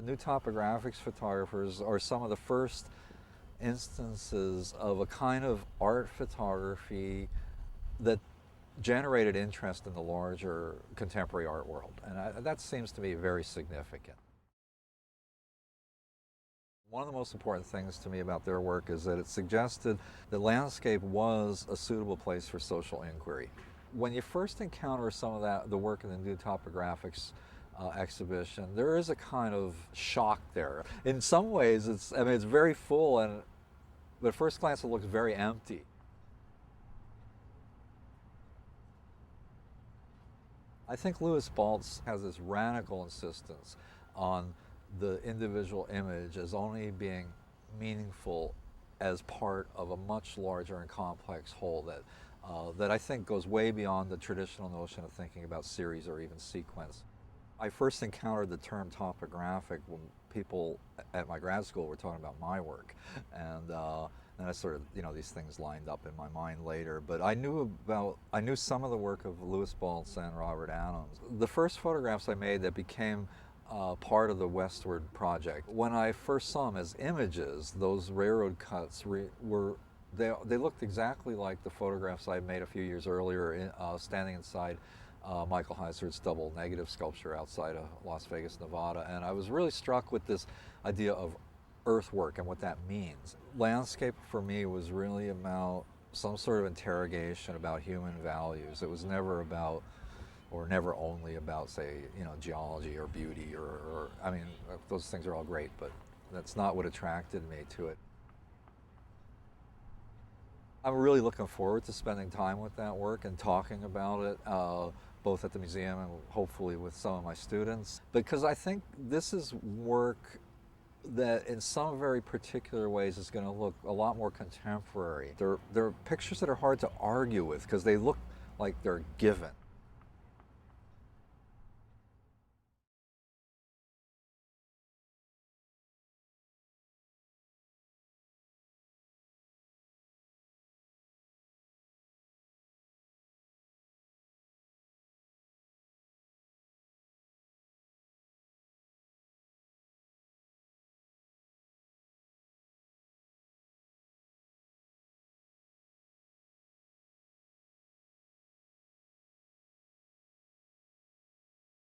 New topographics photographers are some of the first instances of a kind of art photography that generated interest in the larger contemporary art world, and that seems to me very significant. One of the most important things to me about their work is that it suggested that landscape was a suitable place for social inquiry. When you first encounter some of the work in the New Topographics exhibition, there is a kind of shock there. In some ways, it's very full, but at first glance, it looks very empty. I think Louis Baltz has this radical insistence on the individual image as only being meaningful as part of a much larger and complex whole that I think goes way beyond the traditional notion of thinking about series or even sequence. I first encountered the term topographic when people at my grad school were talking about my work, and then I sort of, these things lined up in my mind later. But I knew some of the work of Louis Baltz and Robert Adams. The first photographs I made that became part of the Westward project, when I first saw them as images, those railroad cuts they looked exactly like the photographs I made a few years earlier, standing inside Michael Heisert's double negative sculpture outside of Las Vegas, Nevada. And I was really struck with this idea of earthwork and what that means. Landscape for me was really about some sort of interrogation about human values. It was never about, or never only about, say, geology or beauty or those things are all great, but that's not what attracted me to it. I'm really looking forward to spending time with that work and talking about it, both at the museum and hopefully with some of my students, because I think this is work that in some very particular ways is going to look a lot more contemporary. They're pictures that are hard to argue with because they look like they're given.